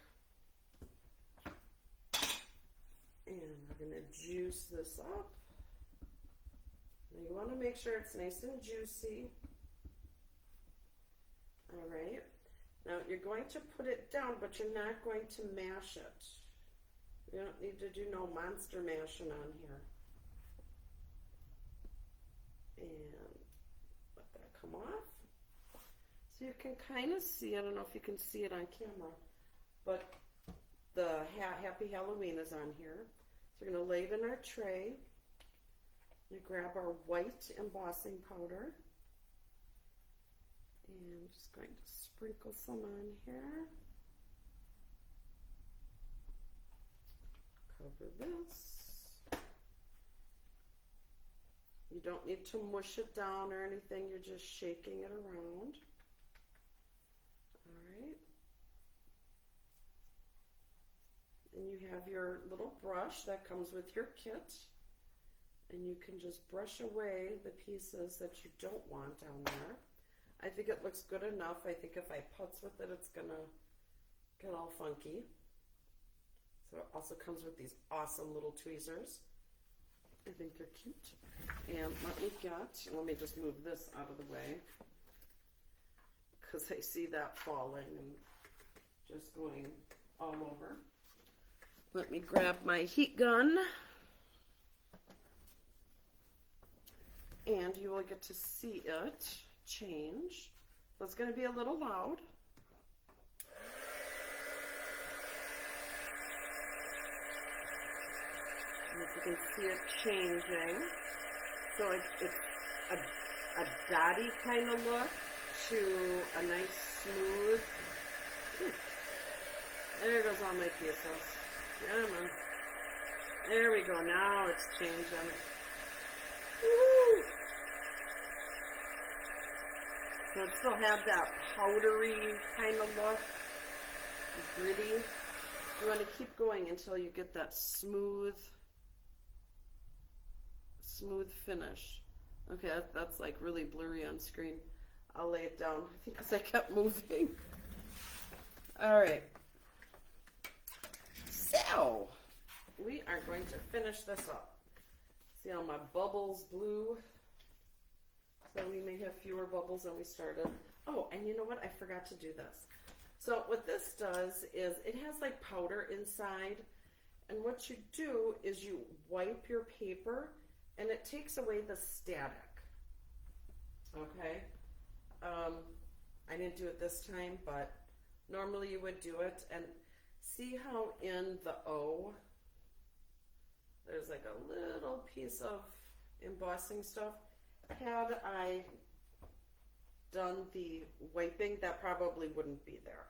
Speaker 1: And we're going to juice this up. Now you want to make sure it's nice and juicy. All right. Now you're going to put it down, but you're not going to mash it. You don't need to do no monster mashing on here. And let that come off. So you can kind of see, I don't know if you can see it on camera, but the Happy Halloween is on here. So we're going to lay it in our tray. We grab our white embossing powder. And I'm just going to sprinkle some on here. Cover this. You don't need to mush it down or anything, you're just shaking it around. Alright. And you have your little brush that comes with your kit. And you can just brush away the pieces that you don't want down there. I think it looks good enough. I think if I putz with it, it's gonna get all funky. So it also comes with these awesome little tweezers. I think they're cute. And let me just move this out of the way because I see that falling and just going all over. Let me grab my heat gun. And you will get to see it change. So it's going to be a little loud. And if you can see it changing. So it's a dotty kind of look to a nice smooth. There goes all my pieces. Come on. There we go. Now it's changing. Woo! So it still have that powdery kind of look, gritty. You want to keep going until you get that smooth finish. Okay, that's like really blurry on screen. I'll lay it down, I think, because I kept moving. All right. So we are going to finish this up. See how my bubbles blew? So we may have fewer bubbles than we started. Oh, and you know what? I forgot to do this. So what this does is it has like powder inside. And what you do is you wipe your paper and it takes away the static. Okay? I didn't do it this time, but normally you would do it. And see how in the O, there's like a little piece of embossing stuff. Had I done the wiping, that probably wouldn't be there.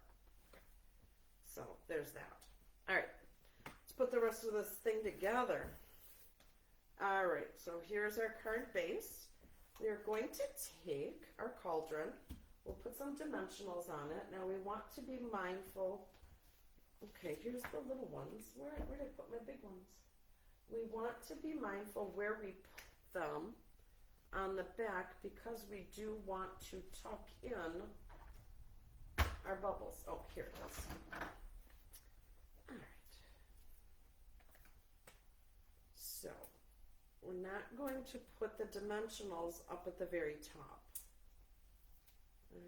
Speaker 1: So there's that. All right, let's put the rest of this thing together. All right, so here's our card base. We are going to take our cauldron. We'll put some dimensionals on it. Now we want to be mindful. Okay, here's the little ones. Where did I put my big ones? We want to be mindful where we put them on the back because we do want to tuck in our bubbles. Oh, here it is. All right. So we're not going to put the dimensionals up at the very top. All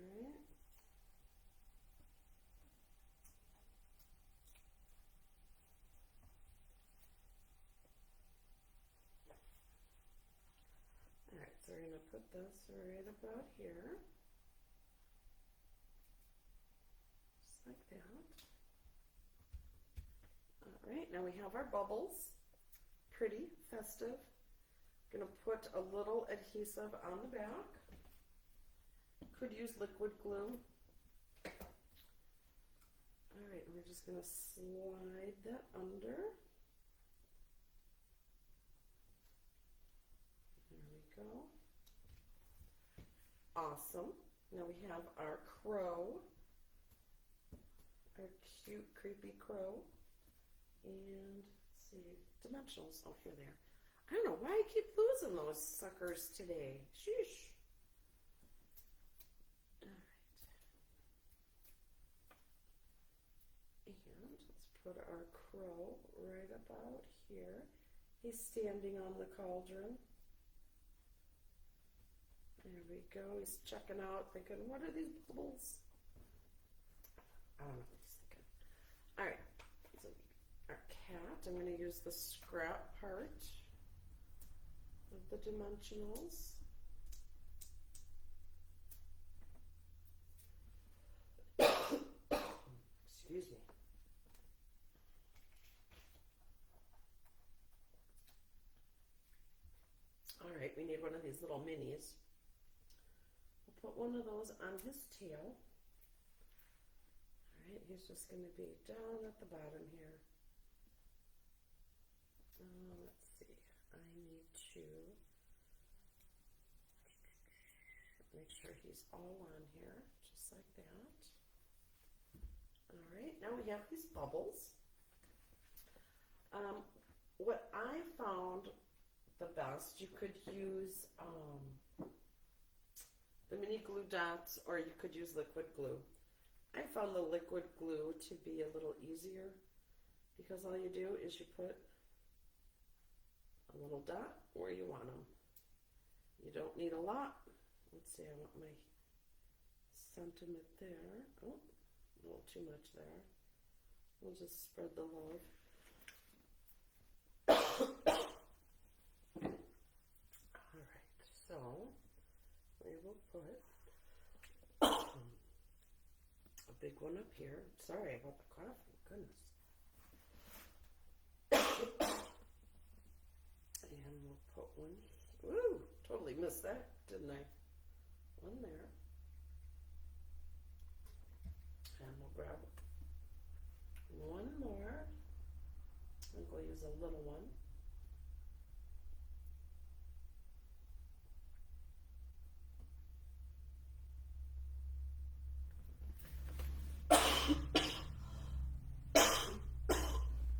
Speaker 1: right. So we're going to put this right about here, just like that. Right, now we have our bubbles. Pretty, festive. Gonna put a little adhesive on the back. Could use liquid glue. All right, we're just gonna slide that under. There we go. Awesome. Now we have our crow, our cute, creepy crow. And let's see, dimensionals. Oh, here they are. I don't know why I keep losing those suckers today. Sheesh. All right. And let's put our crow right about here. He's standing on the cauldron. There we go. He's checking out, thinking, what are these bubbles? I don't know what he's thinking. All right. So our cat, I'm going to use the scrap part of the dimensionals. Excuse me. All right, we need one of these little minis. We'll put one of those on his tail. All right, he's just going to be down at the bottom here. Let's see, I need to make sure he's all on here, just like that. All right, now we have these bubbles. What I found the best, you could use the mini glue dots, or you could use liquid glue. I found the liquid glue to be a little easier because all you do is you put a little dot where you want them. You don't need a lot. Let's see, I want my sentiment there. Oh, a little too much there. We'll just spread the love. Alright, so we will put a big one up here. Sorry about the cough, goodness. And we'll put one, woo, totally missed that, didn't I? One there. And we'll grab one more. I think we'll use a little one.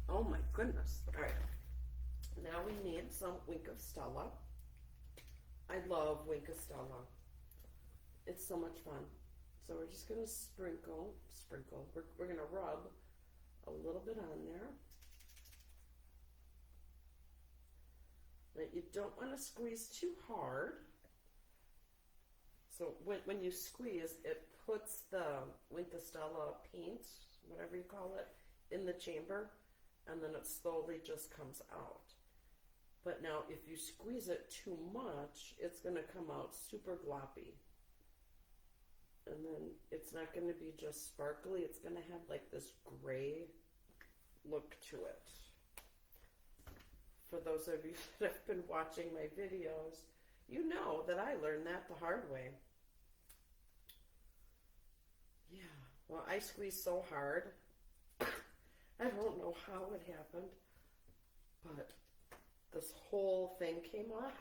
Speaker 1: Oh my goodness. All right. Now we need some Wink of Stella. I love Wink of Stella. It's so much fun. So we're just going to sprinkle. We're going to rub a little bit on there. Now you don't want to squeeze too hard. So when you squeeze, it puts the Wink of Stella paint, whatever you call it, in the chamber, and then it slowly just comes out. But now if you squeeze it too much, it's going to come out super gloppy. And then it's not going to be just sparkly, it's going to have like this gray look to it. For those of you that have been watching my videos, you know that I learned that the hard way. Yeah, well, I squeezed so hard. I don't know how it happened, but this whole thing came off.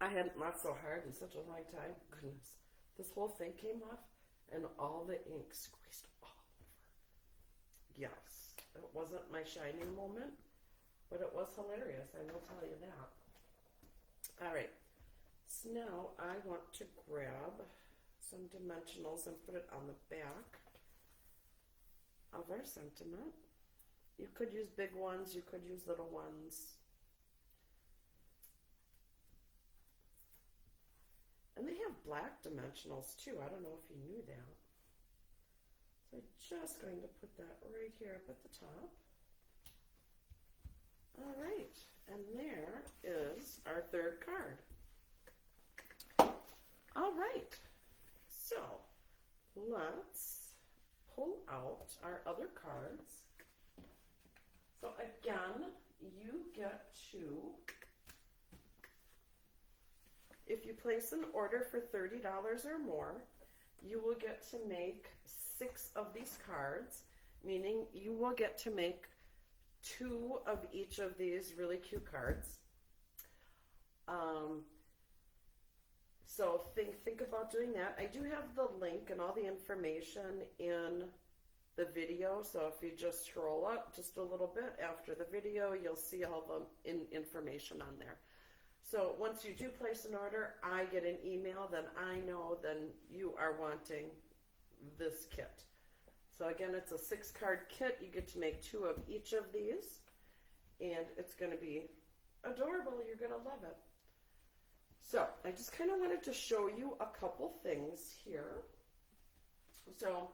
Speaker 1: I hadn't laughed so hard in such a long time. Goodness. This whole thing came off and all the ink squeezed all over. Yes, it wasn't my shining moment, but it was hilarious, I will tell you that. All right, so now I want to grab some dimensionals and put it on the back of our sentiment. You could use big ones, you could use little ones. And they have black dimensionals too. I don't know if you knew that. So I'm just going to put that right here up at the top. All right, and there is our third card. All right, so let's pull out our other cards. again, you get to, if you place an order for $30 or more, you will get to make 6 of these cards, meaning you will get to make 2 of each of these really cute cards. So think about doing that. I do have the link and all the information in the video, so if you just scroll up just a little bit after the video, you'll see all the information on there. So once you do place an order, I get an email, then I know then you are wanting this kit. So again, it's a 6-card kit. You get to make 2 of each of these, and it's going to be adorable. You're going to love it. So I just kind of wanted to show you a couple things here. So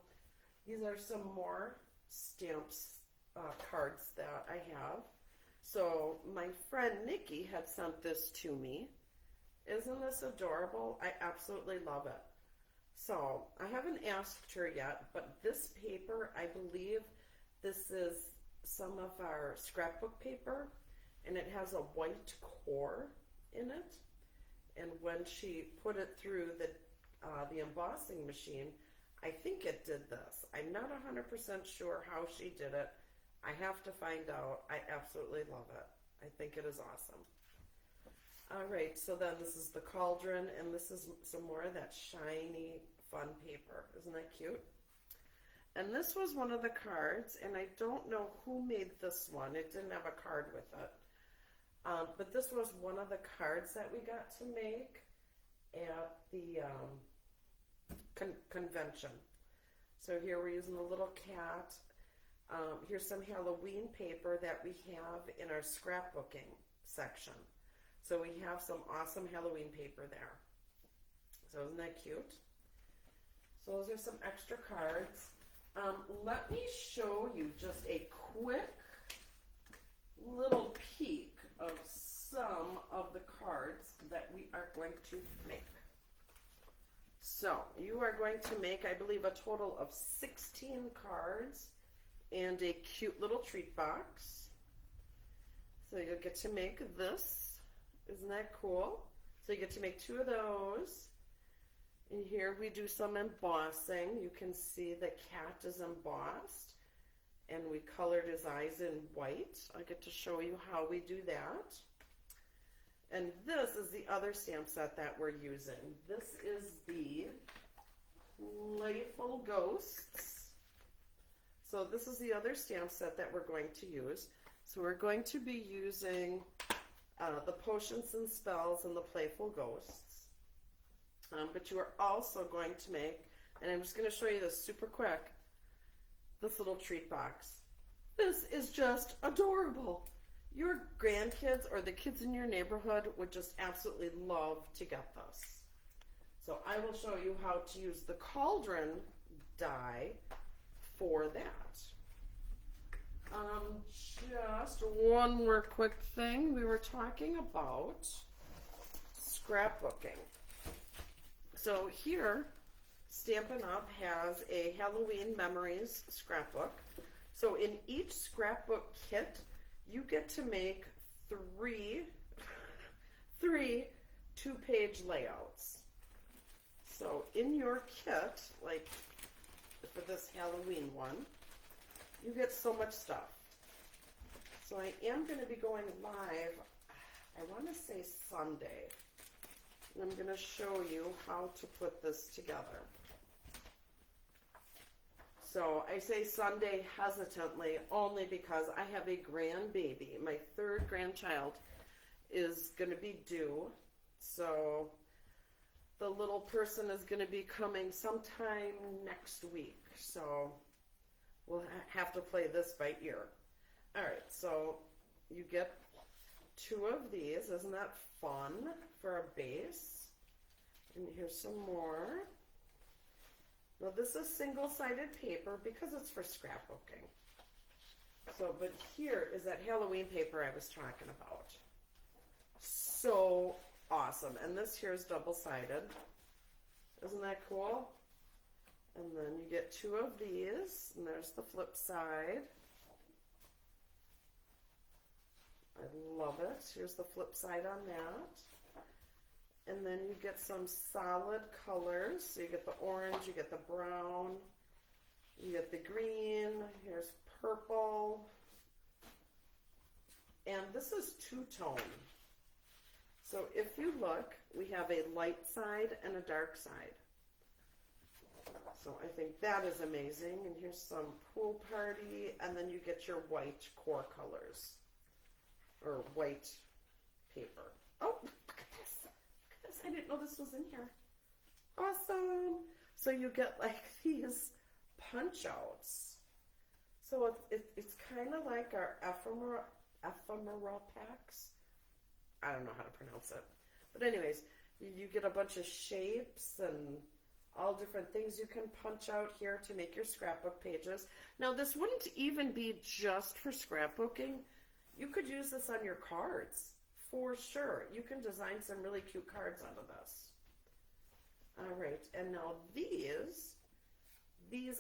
Speaker 1: these are some more stamps cards that I have. So my friend Nikki had sent this to me. Isn't this adorable? I absolutely love it. So I haven't asked her yet, but this paper, I believe this is some of our scrapbook paper, and it has a white core in it. And when she put it through the embossing machine, I think it did this. I'm not 100% sure how she did it. I have to find out. I absolutely love it. I think it is awesome. All right, so then this is the cauldron, and this is some more of that shiny, fun paper. Isn't that cute? And this was one of the cards, and I don't know who made this one. It didn't have a card with it. But this was one of the cards that we got to make at the convention. So here we're using a little cat. Here's some Halloween paper that we have in our scrapbooking section. So we have some awesome Halloween paper there. So isn't that cute? So those are some extra cards. Let me show you just a quick little peek of some of the cards that we are going to make. So you are going to make, I believe, a total of 16 cards and a cute little treat box. So you'll get to make this. Isn't that cool? So you get to make 2 of those. And here we do some embossing. You can see the cat is embossed, and we colored his eyes in white. I get to show you how we do that. And this is the other stamp set that we're using. This is the Playful Ghosts. So this is the other stamp set that we're going to use. So we're going to be using the Potions and Spells and the Playful Ghosts. But you are also going to make, and I'm just going to show you this super quick, this little treat box. This is just adorable. Your grandkids or the kids in your neighborhood would just absolutely love to get this. So I will show you how to use the cauldron die for that. Just one more quick thing. We were talking about scrapbooking. So here, Stampin' Up! Has a Halloween Memories scrapbook. So in each scrapbook kit, you get to make three 2-page layouts. So in your kit, like for this Halloween one, you get so much stuff. So I am going to be going live, I want to say Sunday. And I'm going to show you how to put this together. So I say Sunday hesitantly only because I have a grandbaby. My 3rd grandchild is going to be due. So the little person is going to be coming sometime next week. So we'll have to play this by ear. All right, so you get 2 of these. Isn't that fun for a base? And here's some more. Now this is single-sided paper because it's for scrapbooking. So, but here is that Halloween paper I was talking about. So awesome. And this here is double-sided. Isn't that cool? And then you get 2 of these, and there's the flip side. love it. Here's the flip side on that. And then you get some solid colors. So you get the orange, you get the brown, you get the green, here's purple. And this is two-tone. So if you look, we have a light side and a dark side. So I think that is amazing. And here's some pool party, and then you get your white core colors, or white paper. Oh, look at this. Look at this. I didn't know this was in here. Awesome. So you get like these punch outs. So it's kind of like our ephemera packs. I don't know how to pronounce it. But anyways, you get a bunch of shapes and all different things you can punch out here to make your scrapbook pages. Now this wouldn't even be just for scrapbooking. You could use this on your cards for sure. You can design some really cute cards out of this. All right, and now these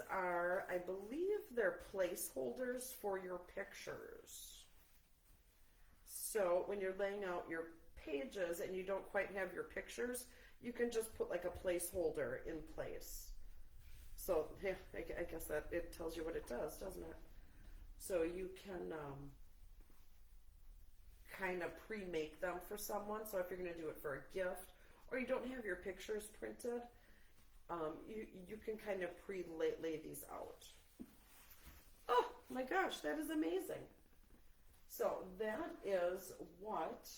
Speaker 1: are, I believe they're placeholders for your pictures. So when you're laying out your pages and you don't quite have your pictures, you can just put like a placeholder in place. So yeah, I guess that it tells you what it does, doesn't it? So you can kind of pre-make them for someone. So if you're going to do it for a gift, or you don't have your pictures printed, you can kind of pre-lay these out. Oh my gosh, that is amazing. So that is what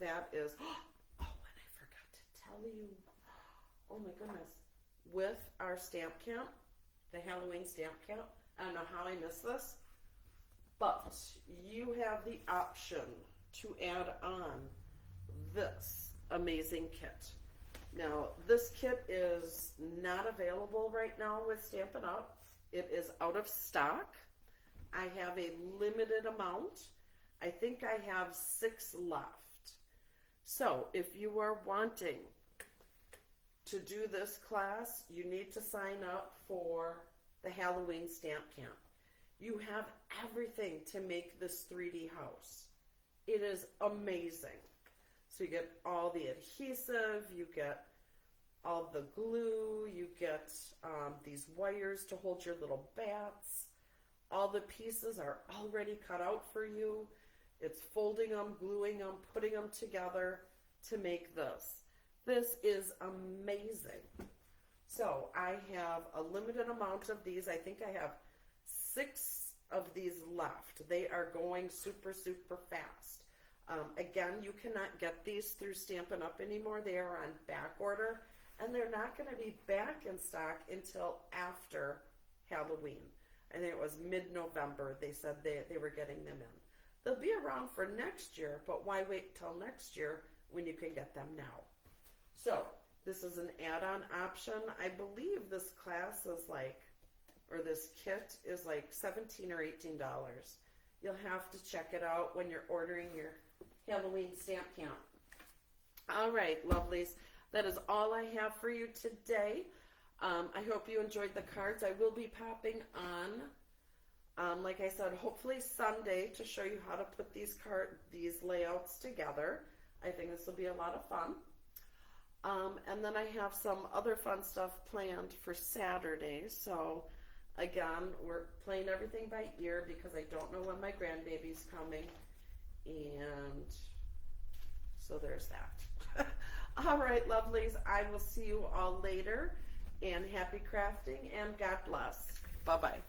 Speaker 1: that is. Oh, and I forgot to tell you. Oh my goodness. With our stamp count, the Halloween stamp count, I don't know how I missed this, but you have the option to add on this amazing kit. Now, this kit is not available right now with Stampin' Up. It is out of stock. I have a limited amount. I think I have 6 left. So if you are wanting to do this class, you need to sign up for the Halloween stamp camp. You have everything to make this 3D house. It is amazing. So you get all the adhesive, you get all the glue, you get these wires to hold your little bats. All the pieces are already cut out for you. It's folding them, gluing them, putting them together to make this. This is amazing. So I have a limited amount of these. I think I have 6 of these left. They are going super, super fast. Again, you cannot get these through Stampin' Up anymore. They are on back order, and they're not going to be back in stock until after Halloween. I think it was mid-November they said they were getting them in. They'll be around for next year, but why wait till next year when you can get them now? So this is an add-on option. I believe this class is like, or this kit is like $17 or $18. You'll have to check it out when you're ordering your Halloween stamp count. All right, lovelies. That is all I have for you today. I hope you enjoyed the cards. I will be popping on, like I said, hopefully Sunday to show you how to put these layouts together. I think this will be a lot of fun. And then I have some other fun stuff planned for Saturday. So again, we're playing everything by ear because I don't know when my grandbaby's coming. And so there's that. All right, lovelies. I will see you all later. And happy crafting and God bless. Bye-bye.